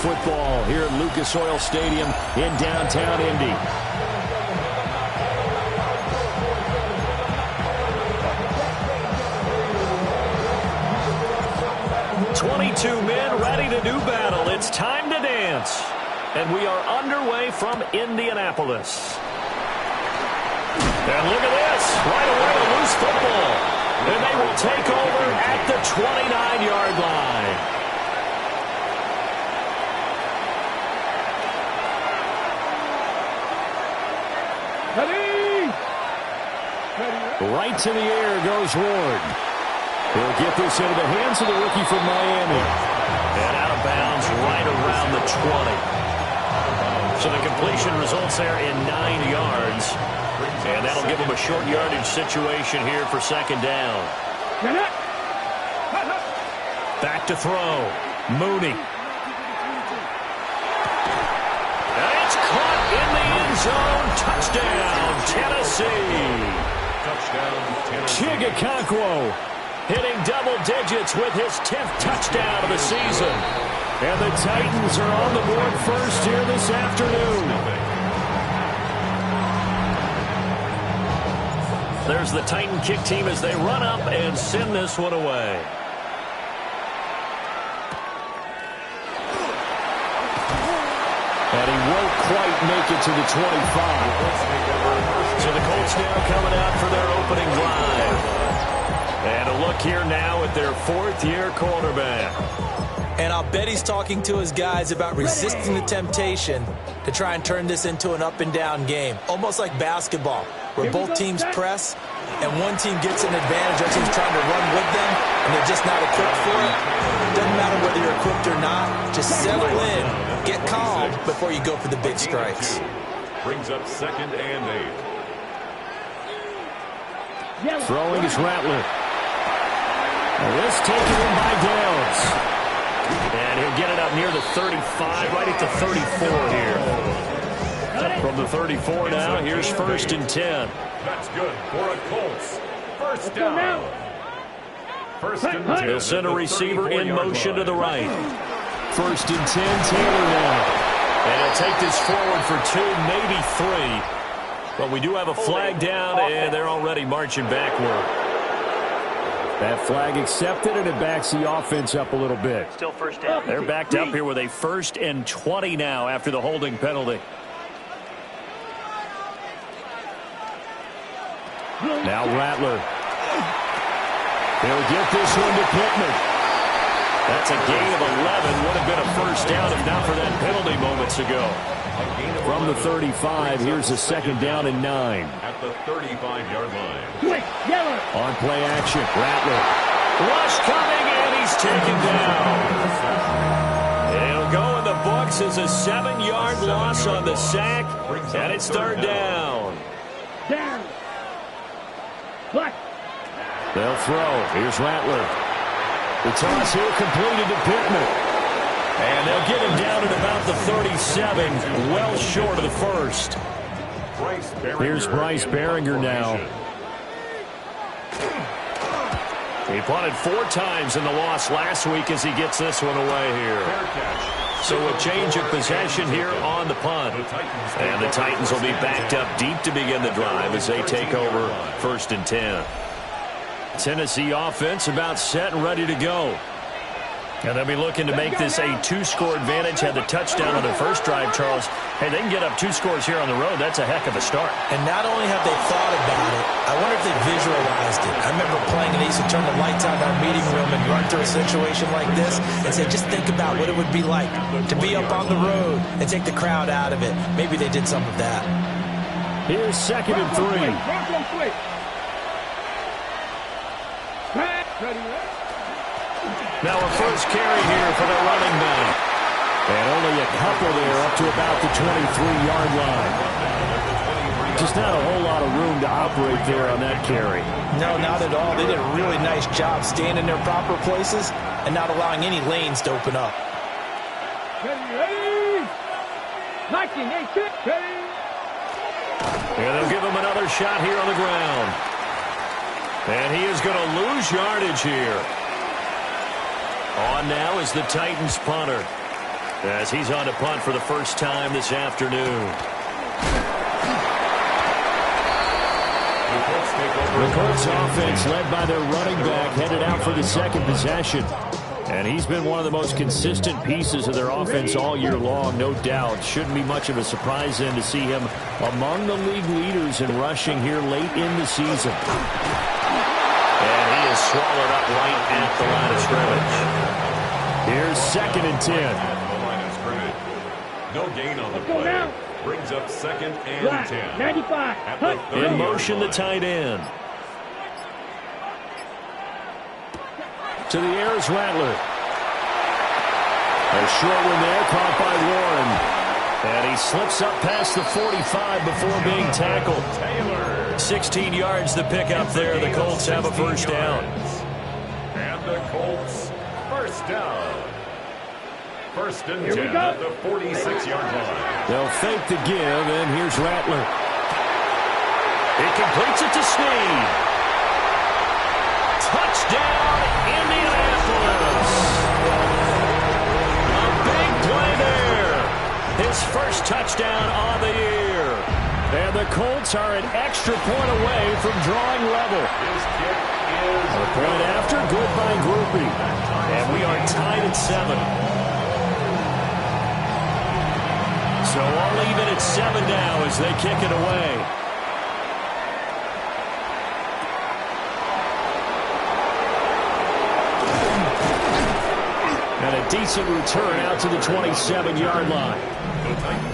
football here at Lucas Oil Stadium in downtown Indy. "22 men ready to do battle. It's time to dance." And we are underway from Indianapolis. And look at this. Right away, a loose football. And they will take over at the 29-yard line. Right to the air goes Ward. He'll get this into the hands of the rookie from Miami. And out of bounds right around the 20. So the completion results there in 9 yards. And that'll give him a short yardage situation here for second down. Back to throw. Mooney. And it's caught in the end zone. Touchdown, Tennessee. Chigakonkwo hitting double digits with his 10th touchdown of the season. And the Titans are on the board first here this afternoon. There's the Titan kick team as they run up and send this one away. And he won't quite make it to the 25. So the Colts now coming out for their opening drive. And a look here now at their fourth-year quarterback. And I'll bet he's talking to his guys about resisting the temptation to try and turn this into an up-and-down game. Almost like basketball, where both teams press, and one team gets an advantage, other team's trying to run with them, and they're just not equipped for it. Doesn't matter whether you're equipped or not. Just settle in, get calm before you go for the big strikes. Brings up 2nd and 8. Throwing is Rattler. This taken in by Downs. And he'll get it up near the 35, right at the 34 here. From the 34 now, here's 1st and 10. That's good for a Colts. First down. First and 10. He'll send a receiver in motion to the right. 1st and 10, Taylor now. And he'll take this forward for 2, maybe 3. But we do have a flag down, and they're already marching backward. That flag accepted, and it backs the offense up a little bit. Still first down. They're backed up here with a 1st and 20 now after the holding penalty. Now Rattler. He'll get this one to Pittman. That's a gain of 11. Would have been a first down if not for that penalty moments ago. From the 35, here's a 2nd down and 9. At the 35-yard line. On play action, Rattler. Rush coming, and he's taken down. It'll go in the books as a 7-yard loss on the sack, and it's 3rd down. They'll throw. Here's Rattler. The toss here completed to Pittman. And they'll get him down at about the 37, well short of the 1st. Here's Bryce Behringer now. He punted 4 times in the loss last week as he gets this one away here. So a change of possession here on the punt. And the Titans will be backed up deep to begin the drive as they take over 1st and 10. Tennessee offense about set and ready to go. And they'll be looking to make this a 2-score advantage. Had the touchdown on their first drive, Charles. Hey, they can get up 2 scores here on the road. That's a heck of a start. And not only have they thought about it, I wonder if they visualized it. I remember playing, and they used to turn the lights on in our meeting room and run through a situation like this and say, just think about what it would be like to be up on the road and take the crowd out of it. Maybe they did some of that. Here's 2nd and 3. Now a first carry here for the running back. And only a couple there up to about the 23-yard line. Just not a whole lot of room to operate there on that carry. No, not at all. They did a really nice job staying in their proper places and not allowing any lanes to open up. And they'll give him another shot here on the ground. And he is going to lose yardage here. On now is the Titans punter. as he's on to punt for the first time this afternoon. The Colts offense, led by their running back, headed out for the second possession. And he's been one of the most consistent pieces of their offense all year long, no doubt. Shouldn't be much of a surprise then to see him among the league leaders in rushing here late in the season. And he is swallowed up right at the line of scrimmage. Here's 2nd and 10. No gain on the play. Brings up 2nd and 10. 95. In motion, the tight end. To the air is Rattler. A short one there, caught by Warren. And he slips up past the 45 before being tackled. 16 yards the pickup there. The Colts have a first down. And the Colts, first down. 1st and 10 at the 46-yard line. They'll fake the give, and here's Rattler. He completes it to Snead. Touchdown, Indianapolis. A big play there. His first touchdown on the year. And the Colts are an extra point away from drawing level. His kick is a point after, good by Groupie. And we are tied at 7. So all even at 7 now as they kick it away. And a decent return out to the 27-yard line.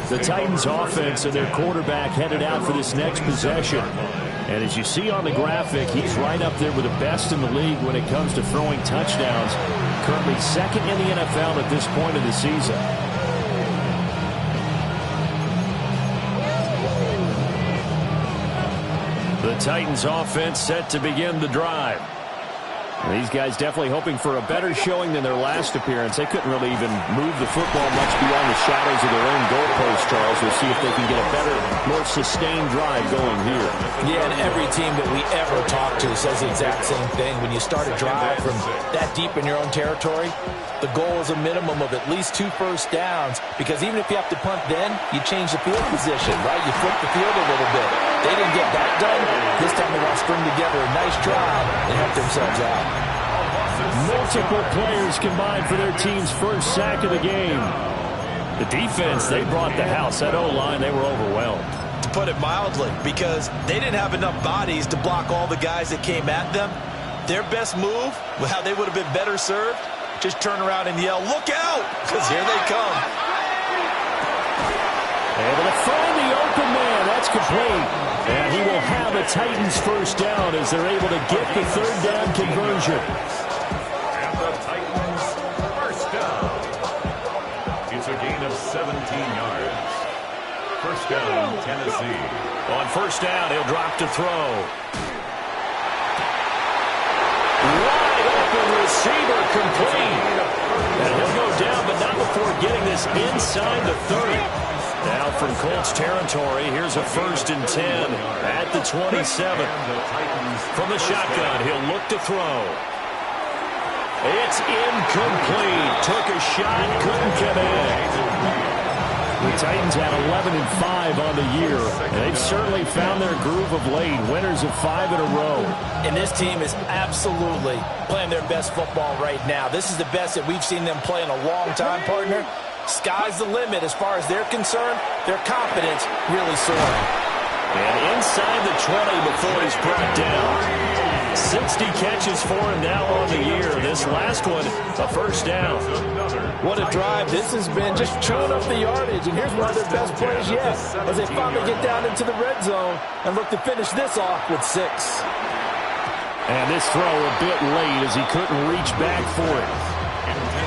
The Titans offense and their quarterback headed out for this next possession. And as you see on the graphic, he's right up there with the best in the league when it comes to throwing touchdowns. Currently 2nd in the NFL at this point of the season. The Titans offense set to begin the drive. These guys definitely hoping for a better showing than their last appearance. They couldn't really even move the football much beyond the shadows of their own goalpost, Charles. We'll see if they can get a better, more sustained drive going here. Yeah, and every team that we ever talk to says the exact same thing. When you start a drive from that deep in your own territory, the goal is a minimum of at least 2 first downs, because even if you have to punt then, you change the field position, right? You flip the field a little bit. They didn't get that done. This time they want to string together a nice drive and help themselves out. Multiple players combined for their team's first sack of the game. The defense, they brought the house. That O-line, they were overwhelmed. To put it mildly, because they didn't have enough bodies to block all the guys that came at them. Their best move, how they would have been better served, just turn around and yell, "Look out!" Because here they come. Able to find the open man. That's complete. And he will have a Titans first down as they're able to get the 3rd down conversion. And the Titans first down. It's a gain of 17 yards. First down, Tennessee. On first down, he'll drop to throw. Wide open receiver complete. And he'll go down, but not before getting this inside the 30. Now from Colts territory, here's a 1st and 10 at the 27. From the shotgun, he'll look to throw. It's incomplete. Took a shot, couldn't connect. The Titans had 11-5 on the year, and they've certainly found their groove of late. Winners of 5 in a row. And this team is absolutely playing their best football right now. This is the best that we've seen them play in a long time, partner. Sky's the limit as far as they're concerned. Their confidence really soaring. And inside the 20 before he's brought down. 60 catches for him now on the year. This last one, a first down. What a drive. This has been just chewing up the yardage. And here's one of their best plays yet as they finally get down into the red zone and look to finish this off with 6. And this throw a bit late as he couldn't reach back for it.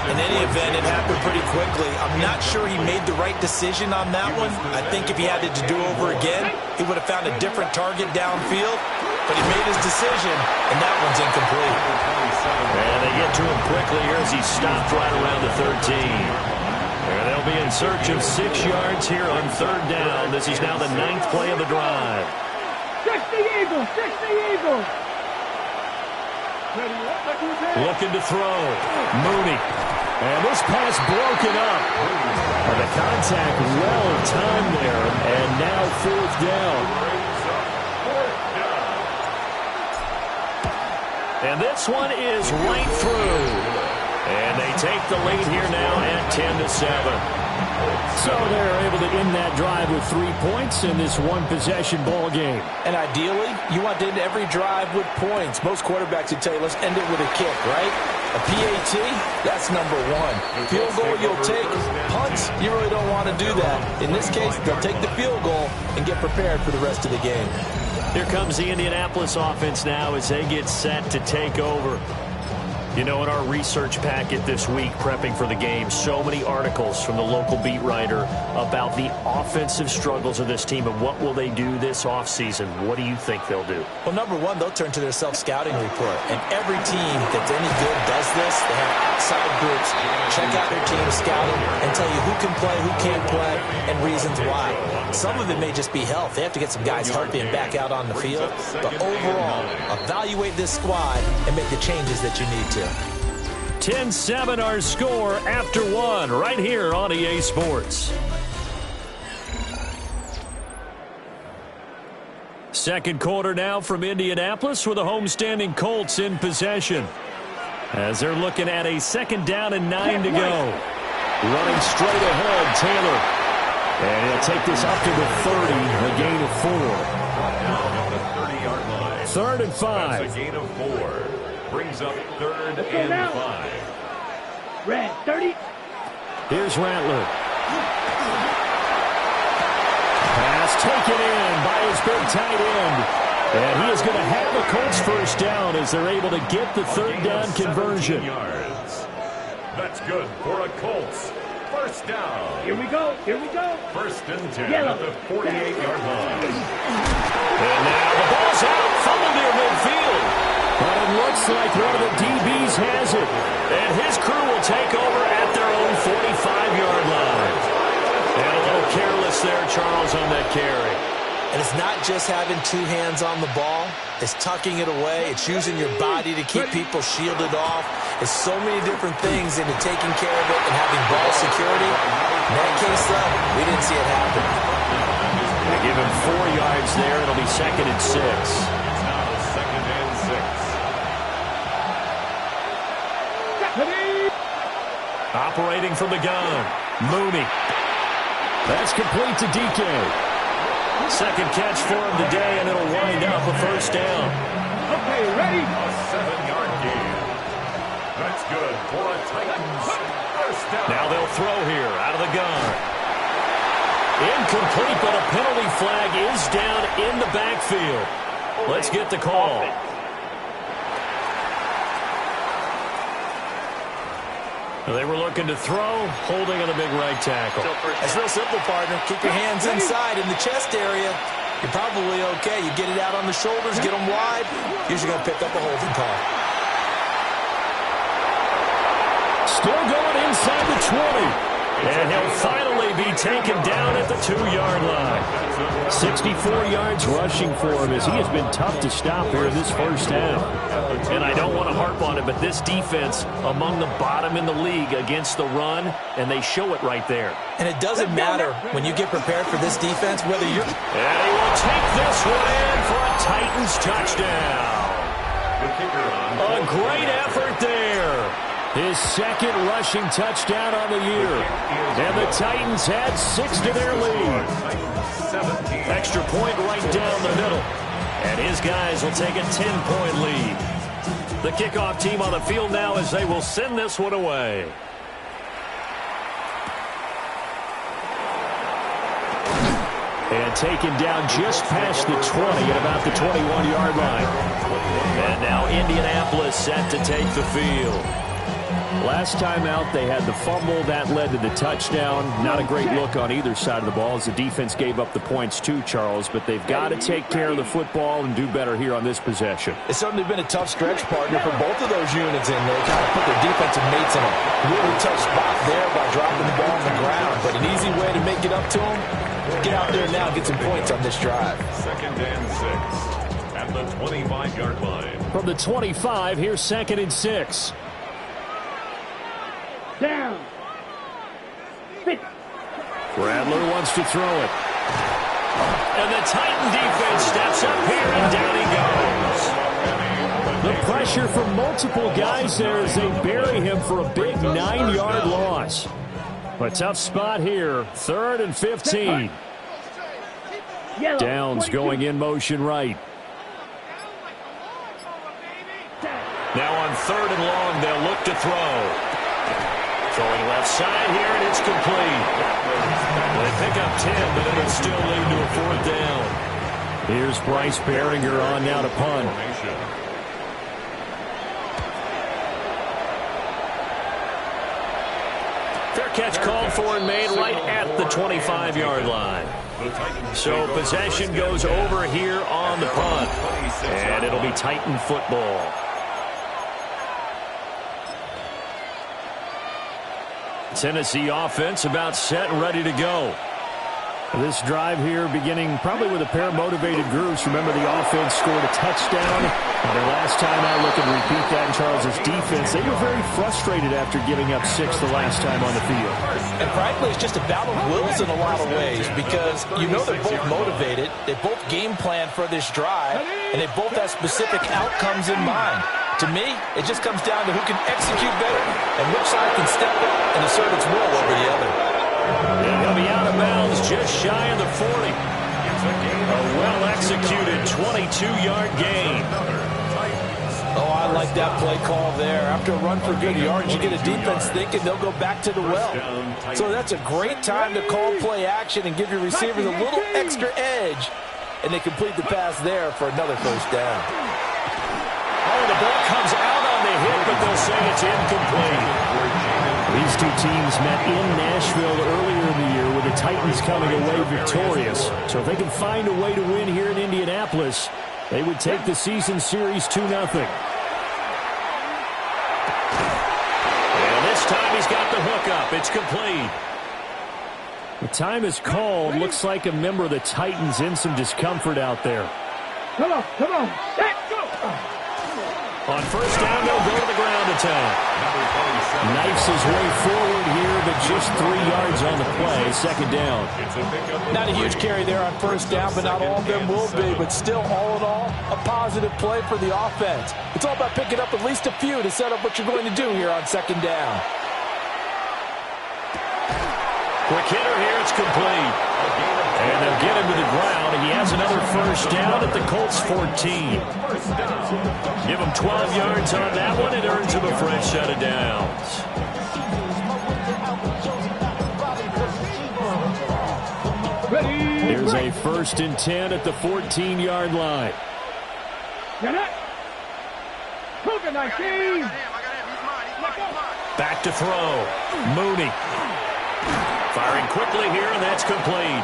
In any event, it happened pretty quickly. I'm not sure he made the right decision on that one. I think if he had it to do over again, he would have found a different target downfield. But he made his decision, and that one's incomplete. And they get to him quickly here as he stopped right around the 13. And they'll be in search of 6 yards here on 3rd down. This is now the 9th play of the drive. 60 Eagles, 60 Eagles. Looking to throw. Mooney. And this pass broken up. And the contact well timed there. And now 4th down. And this one is right through. And they take the lead here now at 10-7. So they're able to end that drive with 3 points in this one-possession ball game. And ideally, you want to end every drive with points. Most quarterbacks would tell you, let's end it with a kick, right? A PAT, that's number 1. Field goal you'll take. Punts, you really don't want to do that. In this case, they'll take the field goal and get prepared for the rest of the game. Here comes the Indianapolis offense now as they get set to take over. You know, in our research packet this week, prepping for the game, so many articles from the local beat writer about the offensive struggles of this team and what will they do this offseason. What do you think they'll do? Well, number 1, they'll turn to their self-scouting report. And every team that's any good does this. They have outside groups check out their team, scout them, and tell you who can play, who can't play, and reasons why. Some of it may just be health. They have to get some guys healthy and back out on the field. But overall, evaluate this squad and make the changes that you need to. 10-7 our score after 1 right here on EA Sports. Second quarter now from Indianapolis with the homestanding Colts in possession. As they're looking at a 2nd down and 9 to go. Running straight ahead, Taylor. And he'll take this up to the 30, a gain of 4. Now at the 30-yard line. 3rd and 5. That's a gain of 4. Brings up 3rd and 5. Red, 30. Here's Rattler. Pass taken in by his big tight end. And he is going to have the Colts first down as they're able to get the 3rd down conversion. Yards. That's good for a Colts. First down. Here we go. Here we go. 1st and 10 Yellow. at the 48-yard line. And now the ball's out. Fumble near midfield. But it looks like one of the DBs has it. And his crew will take over at their own 45-yard line. And a little careless there, Charles, on that carry. And it's not just having 2 hands on the ball. It's tucking it away. It's using your body to keep people shielded off. It's so many different things into taking care of it and having ball security. In that case, though, we didn't see it happen. They give him 4 yards there. It'll be 2nd and 6. Now 2nd and 6. Operating from the gun, Mooney. That's complete to DK. 2nd catch for him today, and it'll wind up a 1st down. Okay, ready? A 7-yard gain. That's good for a Titans first down. Now they'll throw here out of the gun. Incomplete, but a penalty flag is down in the backfield. Let's get the call. They were looking to throw, holding on the big right tackle. It's real simple, partner. Keep your hands inside in the chest area. You're probably okay. You get it out on the shoulders, get them wide. Usually going to pick up a holding call. Still going inside the 20. And he'll finally be taken down at the 2-yard line. 64 yards rushing for him as he has been tough to stop here in this first half. And I don't want to harp on it, but this defense among the bottom in the league against the run, and they show it right there. And it doesn't matter when you get prepared for this defense, whether you're... And he will take this one in for a Titans touchdown. A great effort there. His 2nd rushing touchdown on the year. And the Titans add 6 to their lead. Extra point right down the middle. And his guys will take a 10-point lead. The kickoff team on the field now as they will send this one away. And taken down just past the 20 at about the 21-yard line. And now Indianapolis set to take the field. Last time out, they had the fumble. That led to the touchdown. Not a great look on either side of the ball as the defense gave up the points too, Charles. But they've got to take care of the football and do better here on this possession. It's certainly been a tough stretch, partner, for both of those units in there. Kind of put their defensive mates in a really tough spot there by dropping the ball on the ground. But an easy way to make it up to them, get out there now and get some points on this drive. 2nd and 6 at the 25-yard line. From the 25, here's 2nd and 6. Down. Rattler wants to throw it. And the Titan defense steps up here, and down he goes. The pressure from multiple guys there as they bury him for a big 9-yard loss. A tough spot here, 3rd and 15. Downs going in motion right. Now on 3rd and long, they'll look to throw. Throwing left side here, and it's complete. They pick up 10, but it'll still lead to a 4th down. Here's Bryce Behringer on now to punt. Fair catch called for and made right at the 25-yard line. So possession goes over here on the punt. And it'll be Titan football. Tennessee offense about set and ready to go. This drive here beginning probably with a pair of motivated groups. Remember, the offense scored a touchdown. And their last time out, look and repeat that in Charles's defense. They were very frustrated after giving up 6 the last time on the field. And frankly, it's just a battle of wills in a lot of ways because you know they're both motivated. They both game plan for this drive, and they both have specific outcomes in mind. To me, it just comes down to who can execute better and which side can step up and assert its will over the other. He'll be out of bounds just shy of the 40. A well-executed 22-yard gain. Oh, I like that play call there. After a run for good yards, you get a defense thinking they'll go back to the well. So that's a great time to call play action and give your receivers a little extra edge. And they complete the pass there for another 1st down. Oh, the ball comes out on the hit, but they'll say it's incomplete. These two teams met in Nashville earlier in the year with the Titans coming away victorious. So if they can find a way to win here in Indianapolis, they would take the season series 2-0. And this time he's got the hook up. It's complete. The time is called. Looks like a member of the Titans in some discomfort out there. Come on, let's go. On 1st down, they'll go to the ground attack. Knifes his way forward here, but just 3 yards on the play. 2nd down. Not a huge carry there on 1st down, but not all of them will be. But still, all in all, a positive play for the offense. It's all about picking up at least a few to set up what you're going to do here on 2nd down. Quick hitter here, it's complete. And they'll get him to the ground, and he has another 1st down at the Colts 14. Give him 12 yards on that one. It earns him a fresh set of downs. Here's a 1st and 10 at the 14-yard line. Back to throw. Mooney. Firing quickly here, and that's complete.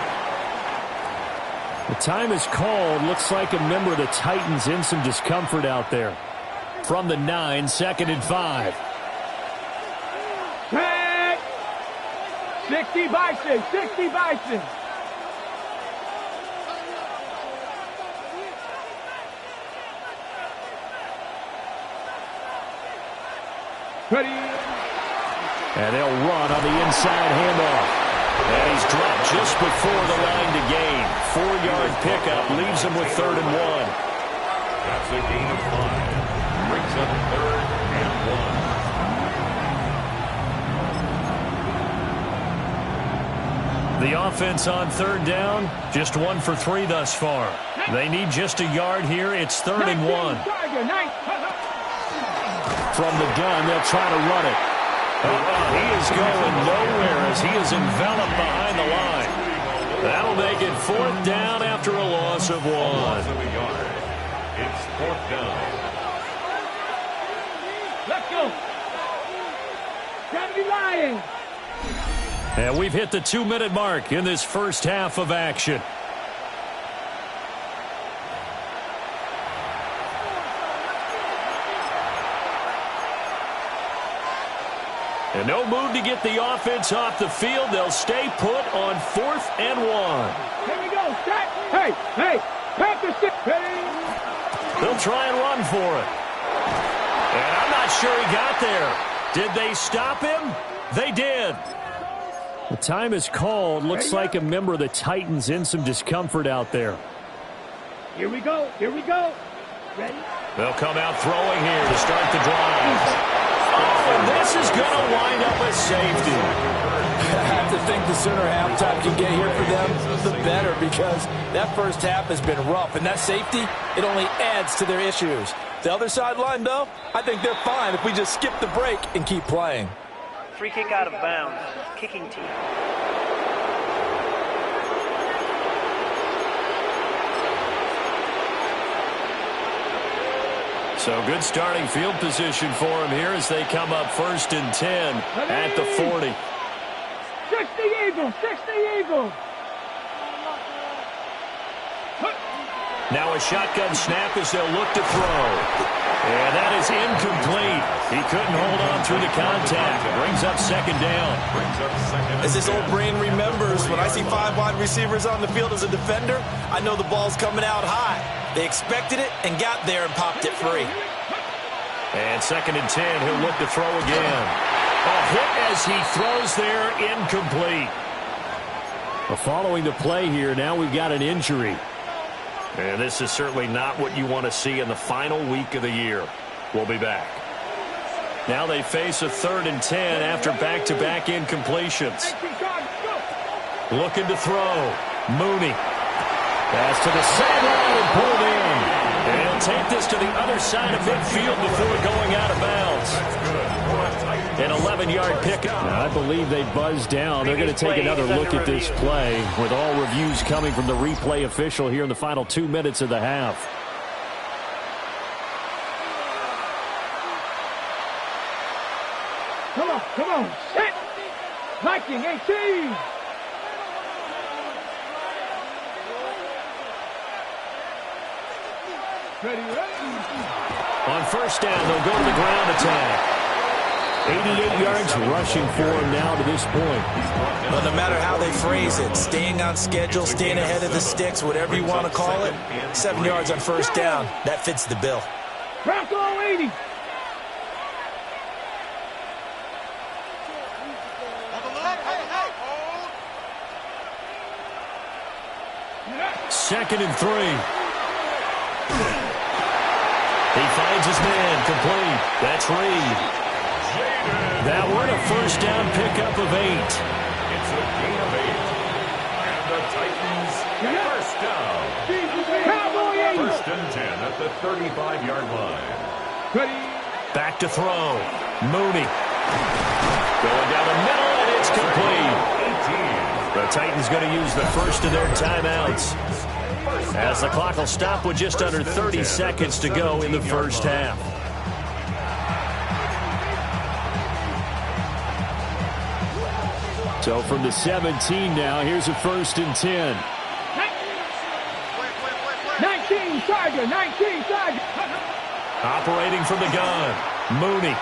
The time is called. Looks like a member of the Titans in some discomfort out there. From the 9, 2nd and 5. 60 Bison, 60 Bison. Ready. And they'll run on the inside handoff. And he's dropped just before the line to gain. 4-yard pickup leaves him with 3rd and 1. That's a gain of 5. Brings up 3rd and 1. The offense on 3rd down, just 1 for 3 thus far. They need just a yard here. It's 3rd and 1. From the gun, they'll try to run it. He is going nowhere as he is enveloped behind the line. That'll make it 4th down after a loss of 1. It's 4th down. Let's go. Gotta be lying. And we've hit the 2-minute mark in this first half of action. And no move to get the offense off the field. They'll stay put on 4th and 1. Here we go. Set. Hey. Panther stick. They'll try and run for it. And I'm not sure he got there. Did they stop him? They did. The time is called. Looks like a member of the Titans in some discomfort out there. Here we go. Here we go. Ready? They'll come out throwing here to start the drive. Oh, and this is going to wind up a safety. I have to think the sooner halftime can get here for them, the better, because that first half has been rough. And that safety, it only adds to their issues. The other sideline, though, I think they're fine if we just skip the break and keep playing. Free kick out of bounds. Kicking team. So good starting field position for him here as they come up 1st and 10 at the 40. 60 Eagles, 60 Eagles. Now a shotgun snap as they'll look to throw. And that is incomplete. He couldn't hold on through the contact. Brings up 2nd down. As this old brain remembers, when I see 5 wide receivers on the field as a defender, I know the ball's coming out high. They expected it and got there and popped it free. And 2nd and 10, he'll look to throw again. A hit as he throws there, incomplete. Well, following the play here, now we've got an injury. And this is certainly not what you want to see in the final week of the year. We'll be back. Now they face a 3rd and 10 after back-to-back incompletions. Looking to throw. Mooney. Pass to the sideline and pulled in. And he'll take this to the other side of midfield before going out of bounds. An 11-yard pickup. I believe they buzzed down. They're going to take another look at this play with all reviews coming from the replay official here in the final 2 minutes of the half. Come on, set. Viking 18. Ready. On 1st down, they'll go to the ground attack. 88 yards rushing for him now to this point. Well, no matter how they phrase it, staying on schedule, staying ahead of the sticks, whatever you want to call it, 7 yards on 1st down, that fits the bill. Bronco 80. Second and 3. He finds his man, complete. That's Reed. That were a 1st down pickup of 8. It's a gain of 8. And the Titans, 1st down. 1st and 10 at the 35-yard line. Ready. Back to throw. Mooney. Going down the middle, and it's complete. 18. The Titans going to use the first of their timeouts, as the clock will stop with just under 30 seconds to go in the first half. So from the 17 now, here's a 1st and 10. 19 Tiger, 19 Tiger. Operating from the gun. Mooney.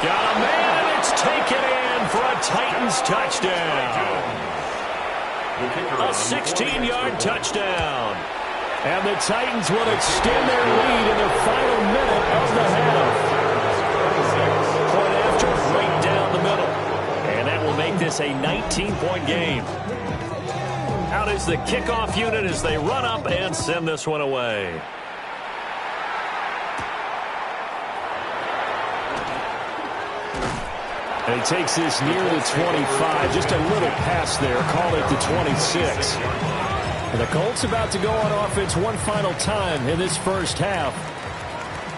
Got a man. It's taken in for a Titans touchdown. A 16-yard touchdown. And the Titans will extend their lead in the final minute of the half. Point after, right down the middle. And that will make this a 19-point game. Out is the kickoff unit as they run up and send this one away. And he takes this near the 25. Just a little pass there. Call it the 26. And the Colts about to go on offense one final time in this first half.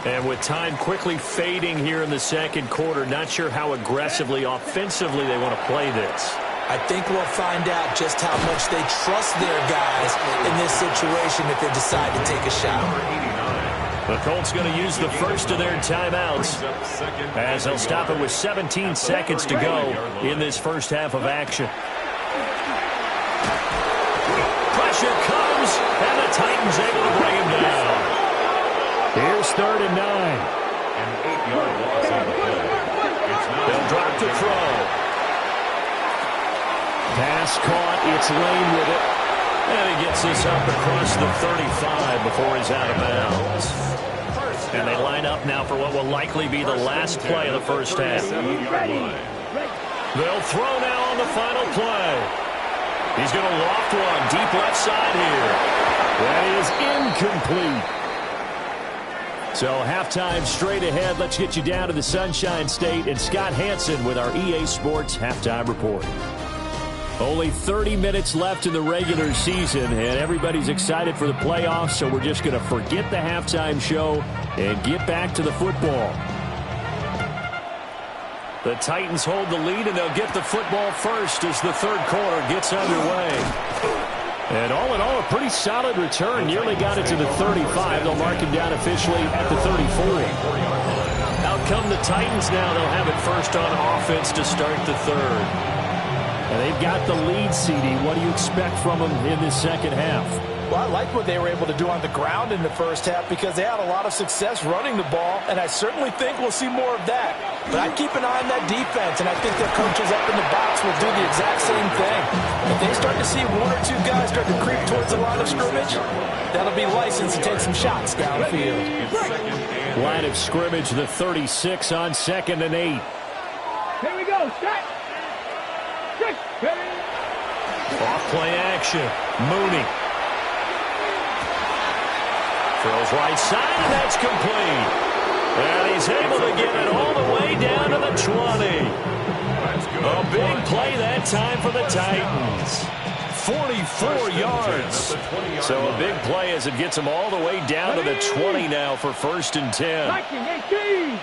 And with time quickly fading here in the 2nd quarter, not sure how aggressively, offensively they want to play this. I think we'll find out just how much they trust their guys in this situation if they decide to take a shot. The Colts going to use the first of their timeouts as they'll stop it with 17 seconds to go in this first half of action. Pressure comes, and the Titans able to bring him down. Here's 3rd and 9. An 8-yard loss on the play. They'll drop to throw. Pass caught. It's Lane with it. And he gets this up across the 35 before he's out of bounds. And they line up now for what will likely be the last play of the first half. They'll throw now on the final play. He's going to loft one deep left side here. That is incomplete. So halftime straight ahead. Let's get you down to the Sunshine State and Scott Hansen with our EA Sports halftime report. Only 30 minutes left in the regular season, and everybody's excited for the playoffs, so we're just going to forget the halftime show and get back to the football. The Titans hold the lead, and they'll get the football first as the third quarter gets underway. And all in all, a pretty solid return. Nearly got it to the 35. They'll mark him down officially at the 34. Out come the Titans now. They'll have it first on offense to start the third. And they've got the lead, CD. What do you expect from them in this second half? Well, I like what they were able to do on the ground in the first half because they had a lot of success running the ball, and I certainly think we'll see more of that. But I'd keep an eye on that defense, and I think their coaches up in the box will do the exact same thing. If they start to see one or two guys start to creep towards the line of scrimmage, that'll be licensed to take some shots downfield. Line of scrimmage, the 36 on 2nd and 8. Here we go. Set. Off play action. Mooney. Throws right side, and that's complete. And he's able to get it all the way down to the 20. A big play that time for the Titans. 44 yards. So a big play as it gets him all the way down to the 20 now for 1st and 10. 18.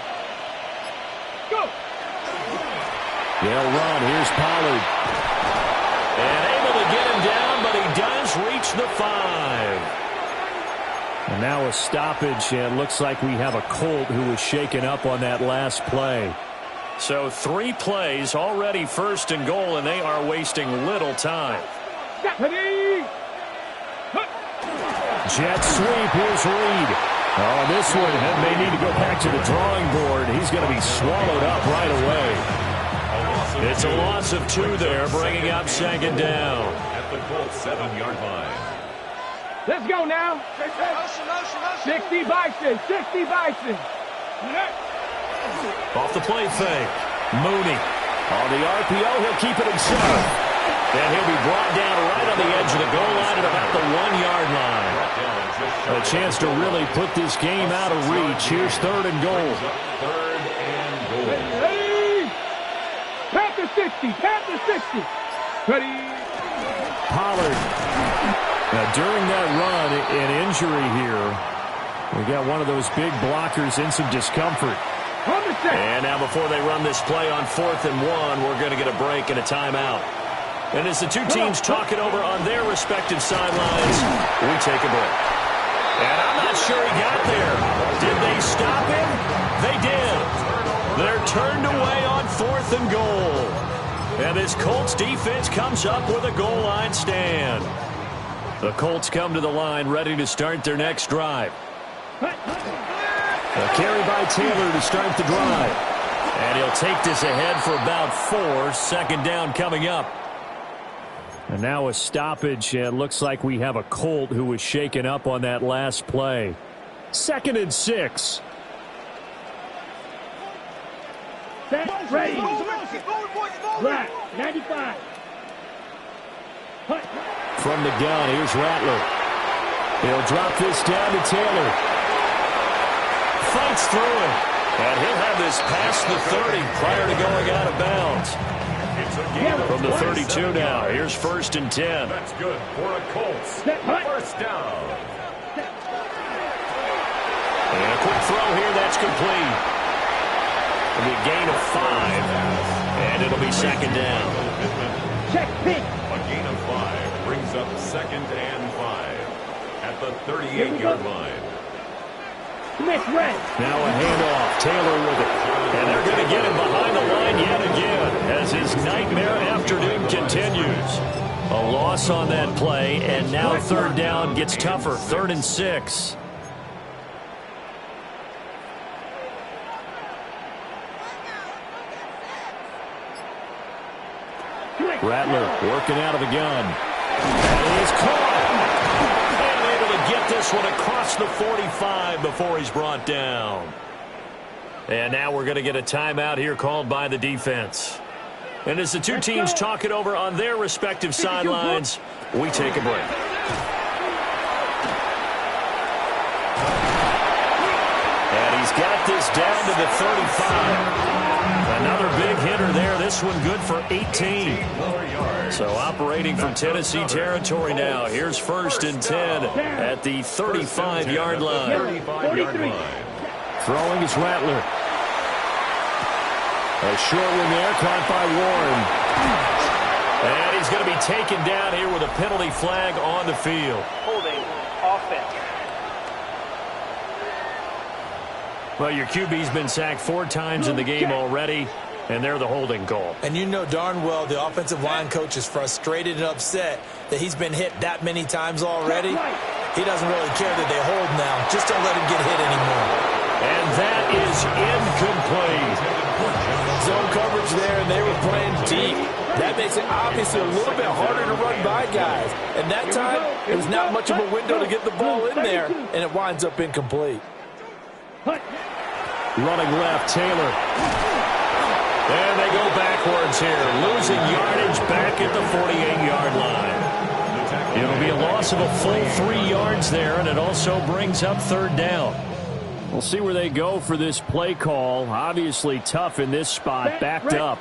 Go. They'll run. Here's Pollard. And able to get him down, but he does reach the 5. And now a stoppage, and looks like we have a Colt who was shaken up on that last play. So 3 plays, already 1st and goal, and they are wasting little time. Jet sweep, here's Reed. Oh, this one may need to go back to the drawing board. He's going to be swallowed up right away. It's a loss of 2 there, bringing up 2nd down. At the Colts 7-yard line. Let's go now. 60 Bison. 60 Bison. Off the play fake. Mooney. On the RPO, he'll keep it himself. And he'll be brought down right on the edge of the goal line at about the 1-yard line. A chance to really put this game out of reach. Here's 3rd and goal. 3rd and goal. Hey! Panther 60. Panther 60. Ready. Pollard. Now, during that run, an injury here. We got one of those big blockers in some discomfort. And now before they run this play on 4th and 1, we're going to get a break and a timeout. And as the two teams talk it over on their respective sidelines, we take a break. And I'm not sure he got there. Did they stop him? They did. They're turned away on 4th and goal. And this Colts defense comes up with a goal line stand. The Colts come to the line ready to start their next drive. A carry by Taylor to start the drive. And he'll take this ahead for about 4. 2nd down coming up. And now a stoppage. It looks like we have a Colt who was shaken up on that last play. 2nd and 6. Set. Ready. Right. 95. From the gun, here's Rattler. He'll drop this down to Taylor. Fights through it. And he'll have this past the 30 prior to going out of bounds. From the 32 now, here's 1st and 10. That's good for a Colts. 1st down. And a quick throw here, that's complete. It'll be a gain of 5. And it'll be 2nd down. Check pitch. A gain of 5 brings up 2nd and 5 at the 38-yard line. Now a handoff. Taylor with it. And they're going to get him behind the line yet again as his nightmare afternoon continues. A loss on that play, and now 3rd down gets tougher. 3rd and 6. Rattler working out of the gun. And he's caught. And able to get this one across the 45 before he's brought down. And now we're going to get a timeout here called by the defense. And as the two teams talk it over on their respective sidelines, we take a break. And he's got this down to the 35. Another big hitter there. This one good for 18. So operating from Tennessee territory now. Here's 1st and 10 at the 35-yard line. Throwing is Rattler. A short one there, caught by Warren. And he's going to be taken down here with a penalty flag on the field. Holding offense. Well, your QB's been sacked 4 times in the game already, and they're the holding call. And you know darn well the offensive line coach is frustrated and upset that he's been hit that many times already. He doesn't really care that they hold now. Just don't let him get hit anymore. And that is incomplete. Zone coverage there, and they were playing deep. That makes it obviously a little bit harder to run by guys. And that time, it was not much of a window to get the ball in there, and it winds up incomplete. Running left, Taylor. And they go backwards here, losing yardage back at the 48-yard line. It'll be a loss of a full 3 yards there, and it also brings up 3rd down. We'll see where they go for this play call. Obviously tough in this spot, backed up.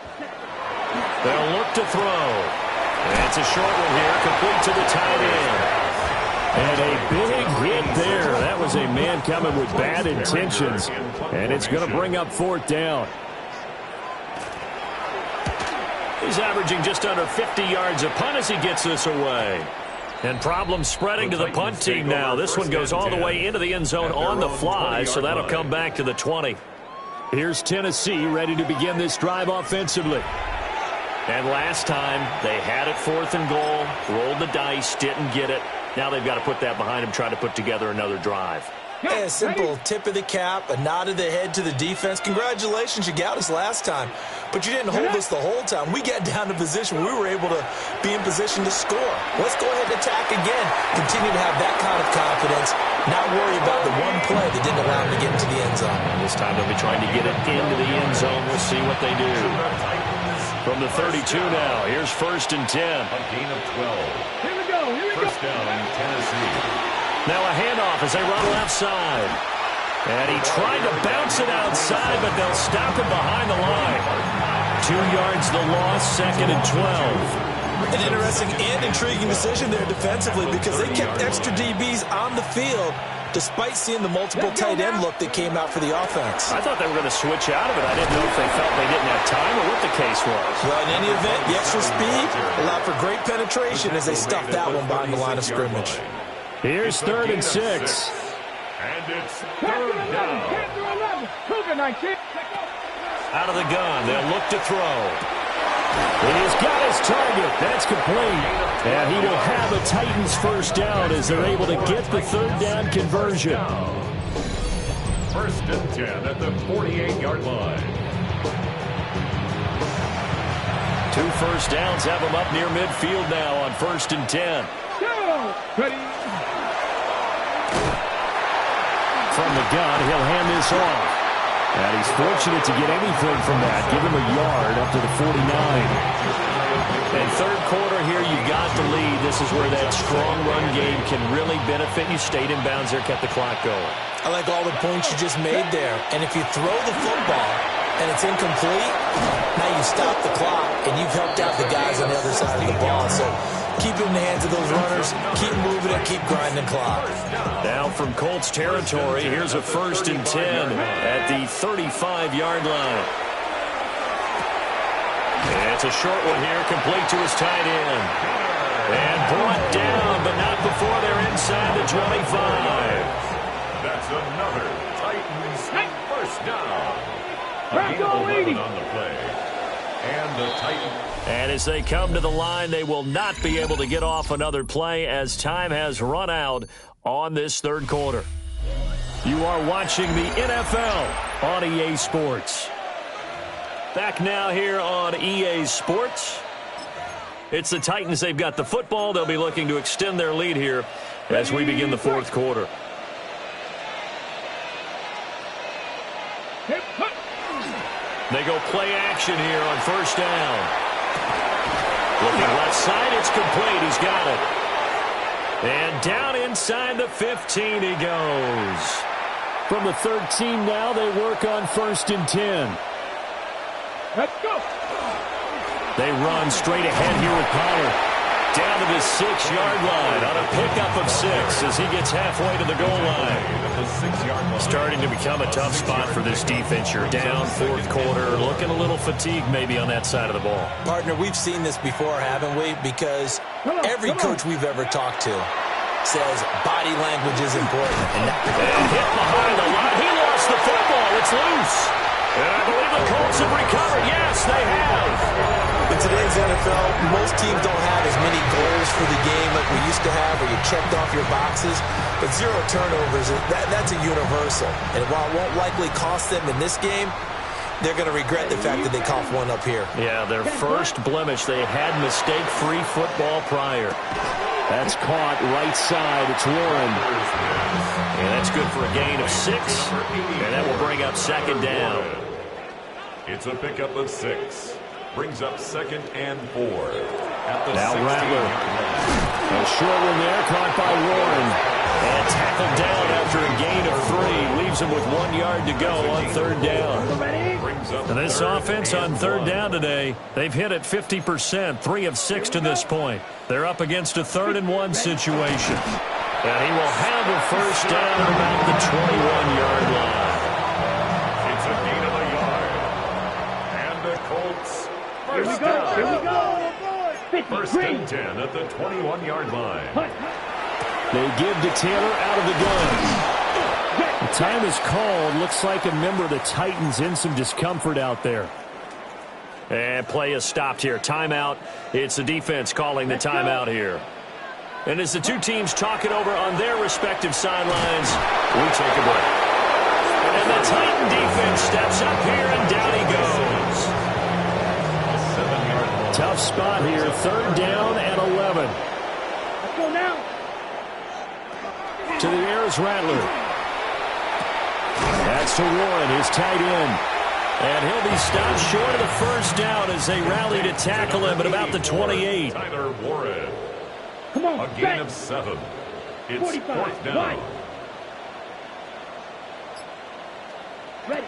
They'll look to throw. And it's a short one here, complete to the tight end. And a big hit there. That was a man coming with bad intentions. And it's going to bring up 4th down. He's averaging just under 50 yards a punt as he gets this away. And problems spreading to the punt team now. This one goes all the way into the end zone on the fly, so that'll come back to the 20. Here's Tennessee ready to begin this drive offensively. And last time, they had it 4th and goal, rolled the dice, didn't get it. Now they've got to put that behind them, try to put together another drive. Yeah, a simple tip of the cap, a nod of the head to the defense. Congratulations, you got us last time. But you didn't hold us the whole time. We got down to position. We were able to be in position to score. Let's go ahead and attack again. Continue to have that kind of confidence. Not worry about the one play that didn't allow them to get into the end zone. And this time they'll be trying to get it into the end zone. We'll see what they do. From the 32 now, here's 1st and 10. A gain of 12. Here we go. 1st down in Tennessee. Now a handoff as they run left side. And he tried to bounce it outside, but they'll stop him behind the line. 2 yards the loss, 2nd and 12. An interesting and intriguing decision there defensively because they kept extra DBs on the field despite seeing the multiple tight end look that came out for the offense. I thought they were going to switch out of it. I didn't know if they felt they didn't have time or what the case was. Well, in any event, the extra speed allowed for great penetration as they stuffed that one behind the line of scrimmage. Here's 3rd and 6. And it's 3rd down. Out of the gun, they'll look to throw. And he's got his target. That's complete. And he will have a Titans 1st down as they're able to get the 3rd down conversion. 1st and 10 at the 48-yard line. 2 first downs have them up near midfield now on 1st and 10. Ready. From the gun, he'll hand this off. And he's fortunate to get anything from that. Give him a yard up to the 49. And 3rd quarter here, you got the lead. This is where that strong run game can really benefit you. Stayed in bounds there, kept the clock going. I like all the points you just made there. And if you throw the football and it's incomplete, now you stop the clock and you've helped out the guys on the other side of the ball. So keep it in the hands of those runners, keep moving it, keep grinding clock. Now from Colts territory, here's a 1st and 10 at the 35-yard line. And it's a short one here, complete to his tight end. And brought down, but not before they're inside the 25. That's another Titans 1st down. A Back gain of on 11 80. on the play. And the Titans. And as they come to the line, they will not be able to get off another play as time has run out on this 3rd quarter. You are watching the NFL on EA Sports. Back now here on EA Sports. It's the Titans. They've got the football. They'll be looking to extend their lead here as we begin the 4th quarter. They go play action here on 1st down. Looking left side, it's complete. He's got it. And down inside the 15 he goes. From the 13 now, they work on 1st and 10. Let's go. They run straight ahead here with Pollard. Down to the 6-yard line on a pickup of 6 as he gets halfway to the goal line. Starting to become a tough spot for this defense. You're down 4th quarter, looking a little fatigued maybe on that side of the ball. Partner, we've seen this before, haven't we? Because every coach we've ever talked to says body language is important. And hit behind the line. He lost the football. It's loose. And I believe the Colts have recovered. Yes, they have. In today's NFL, most teams don't have as many goals for the game like we used to have where you checked off your boxes. But 0 turnovers, that's a universal. And while it won't likely cost them in this game, they're going to regret the fact that they coughed one up here. Yeah, their first blemish. They had mistake-free football prior. That's caught right side. It's Warren. And that's good for a gain of 6. And that will bring up 2nd down. It's a pickup of 6. Brings up 2nd and 4. At the now 16. Rattler. A short one there, caught by Warren. And tackled down after a gain of 3. Leaves him with 1 yard to go on 3rd down. And this offense on 3rd down today, they've hit it 50%, 3 of 6 to this point. They're up against a 3rd and 1 situation. And he will have a 1st down at about the 21-yard line. It's a gain of a yard. And the Colts first Here down. we go. 1st and 10 at the 21-yard line. They give to Taylor out of the gun. The time is called. Looks like a member of the Titans in some discomfort out there. And play is stopped here. Timeout. It's the defense calling the timeout here. And as the two teams talk it over on their respective sidelines, we take a break. And the Titan defense steps up here, and down he goes. Tough spot here. 3rd down and 11. Let's go now. To the air is Rattler. That's to Warren, his tight end. And he'll be stopped short of the 1st down as they rally to tackle him at about the 28. Tyler Warren. Come on, A gain of 7. It's 4th down. Ready.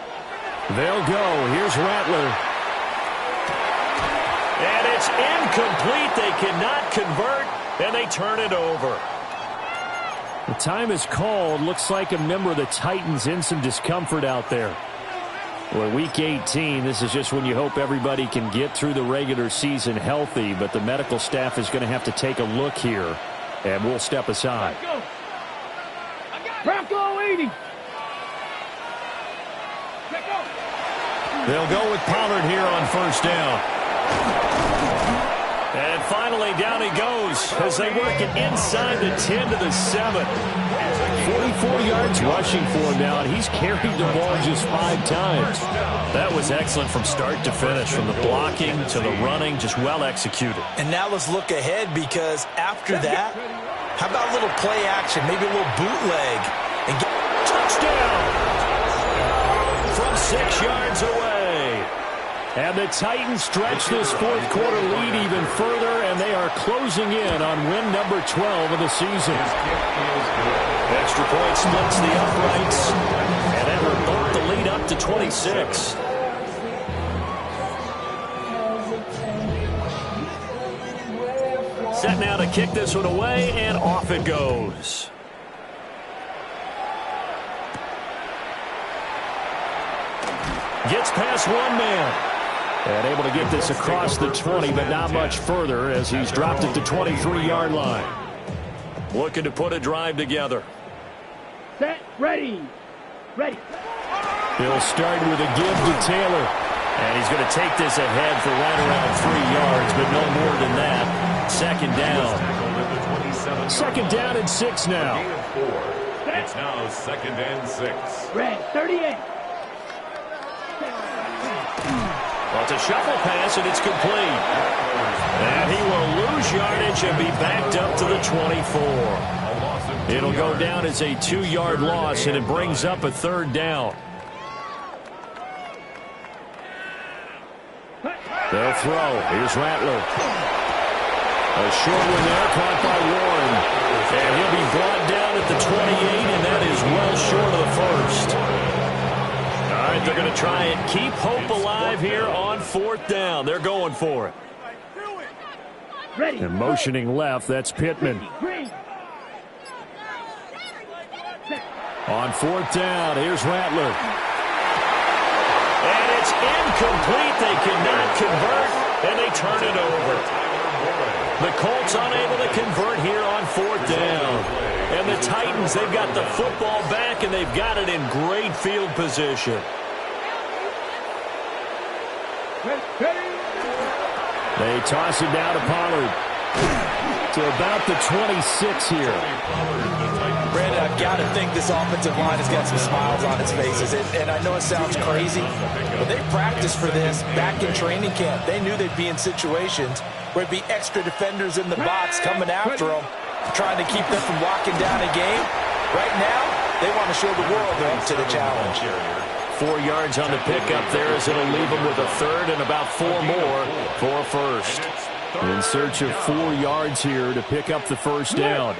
They'll go. Here's Rattler. And it's incomplete. They cannot convert, and they turn it over. The time is called. Looks like a member of the Titans in some discomfort out there. Well, week 18, this is just when you hope everybody can get through the regular season healthy, but the medical staff is going to have to take a look here, and we'll step aside. Go. Bronco 80. They'll go with Pollard here on 1st down. And finally, down he goes as they work it inside the 10 to the 7. 44 yards rushing for him now, and he's carried the ball just 5 times. That was excellent from start to finish, from the blocking to the running, just well executed. And now let's look ahead, because after that, how about a little play action, maybe a little bootleg, and get Touchdown from 6 yards away. And the Titans stretch this 4th quarter lead even further, and they are closing in on win number 12 of the season. Extra point splits the uprights, and that will bump the lead up to 26. Set now to kick this one away, and off it goes. Gets past one man. And able to get this across the 20, but not much further as he's dropped at the 23-yard line. Looking to put a drive together. Set. Ready. Ready. He'll start with a give to Taylor. And he's going to take this ahead for right around 3 yards, but no more than that. 2nd down. 2nd down and 6 now. It's now 2nd and 6. Red. 38. Well, it's a shuffle pass, and it's complete. And he will lose yardage and be backed up to the 24. It'll go down as a 2-yard loss, and it brings up a 3rd down. They'll throw. Here's Rattler. A short one there, caught by Warren. And he'll be brought down at the 28, and that is well short of the first. All right, they're going to try and keep hope alive here on 4th down. They're going for it. And motioning left, that's Pittman. On 4th down, here's Rattler. And it's incomplete. They cannot convert, and they turn it over. The Colts unable to convert here on 4th down. And the Titans, they've got the football back, and they've got it in great field position. They toss it down to Pollard. To about the 26 here. Brandon, I've got to think this offensive line has got some smiles on its faces. And I know it sounds crazy, but they practiced for this back in training camp. They knew they'd be in situations where it'd be extra defenders in the box coming after them, trying to keep them from locking down a game. Right now, they want to show the world they're up to the challenge. 4 yards on the pickup there as it'll leave them with a third and about 4 more for a first. In search of 4 yards here to pick up the first down.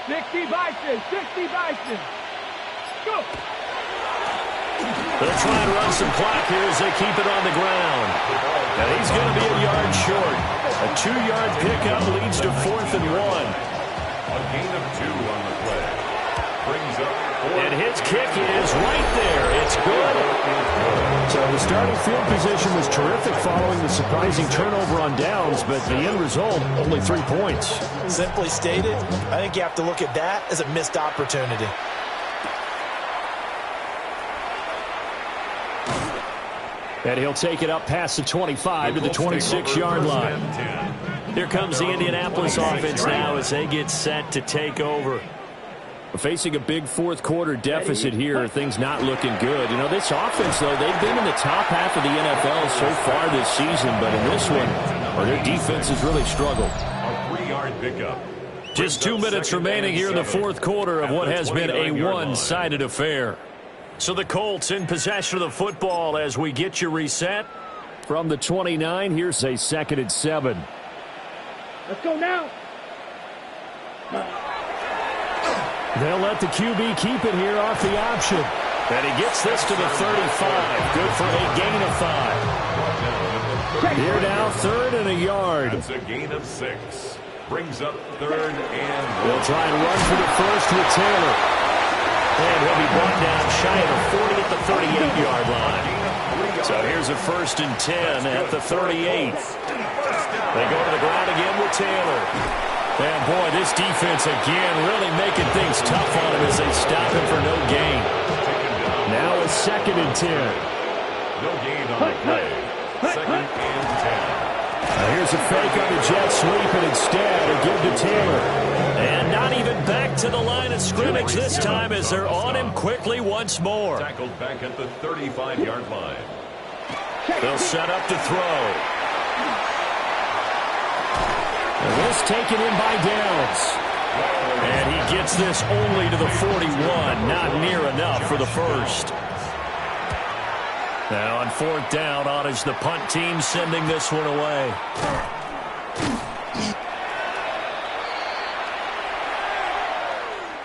60 Bison, 60 Bison. Go. They'll try and run some clock here as they keep it on the ground. And he's going to be a yard short. A 2-yard pickup leads to 4th and 1. A gain of 2 on the play. Brings up 4. And his kick is right there. It's good. So the starting field position was terrific following the surprising turnover on downs, but the end result, only 3 points. Simply stated, I think you have to look at that as a missed opportunity. And he'll take it up past the 25 to the 26-yard line. Here comes the Indianapolis offense now as they get set to take over. Facing a big fourth-quarter deficit here, things not looking good. You know, this offense, though, they've been in the top half of the NFL so far this season, but in this one, their defense has really struggled. A 3-yard pickup. Just 2 minutes remaining here in the fourth quarter of what has been a one-sided affair. So the Colts in possession of the football as we get you reset. From the 29, here's a 2nd and 7. Let's go now. They'll let the QB keep it here off the option. And he gets this to the 35. Good for a gain of 5. Here now, 3rd and a yard. That's a gain of 6. Brings up 3rd and 1. They'll try and run for the first with Taylor. And he'll be brought down shy of the 40 at the 38-yard line. So here's a 1st and 10 at the 38. They go to the ground again with Taylor. And, boy, this defense again really making things tough on him as they stop him for no gain. Now a 2nd and 10. No gain on the play. 2nd and 10. Now here's a fake on the jet sweep, and instead a give to Taylor. And not even back to the line of scrimmage this time as they're on him quickly once more. Tackled back at the 35-yard line. They'll set up to throw. And this taken in by Downs. And he gets this only to the 41. Not near enough for the first. Now on 4th down, on is the punt team sending this one away.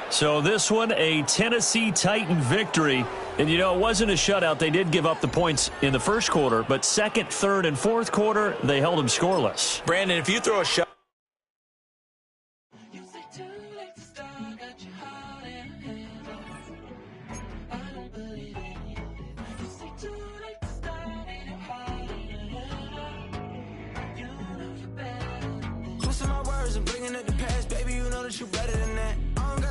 So this one, a Tennessee Titan victory. And, you know, it wasn't a shutout. They did give up the points in the first quarter, but 2nd, 3rd, and 4th quarter, they held them scoreless. Brandon, if you throw a shot.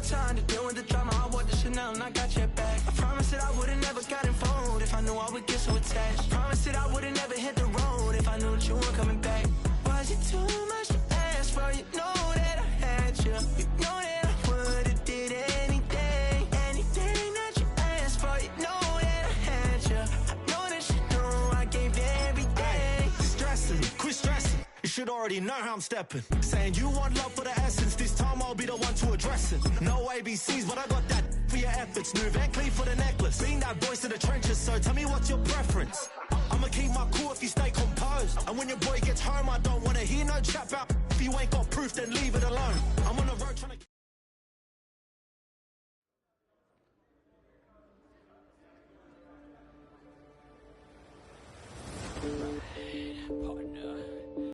Time to deal with the drama, I want the Chanel and I got your back. I promised that I would've never got involved if I knew I would get so attached. I promised that I would've never hit the road if I knew that you weren't coming back. Was it too much to ask for? You know that I had you. You know that I would've did anything that you asked for. You know that I had you. I know that you know I gave everything. Stressing, quit stressing. You should already know how I'm stepping. Saying you want love for the essence. This time I'll be the one to address it. No ABCs, but I got that for your efforts. New Van Cleef for the necklace. Being that voice in the trenches, so tell me what's your preference. I'ma keep my cool if you stay composed. And when your boy gets home, I don't wanna hear no chat about if you ain't got proof, then leave it alone.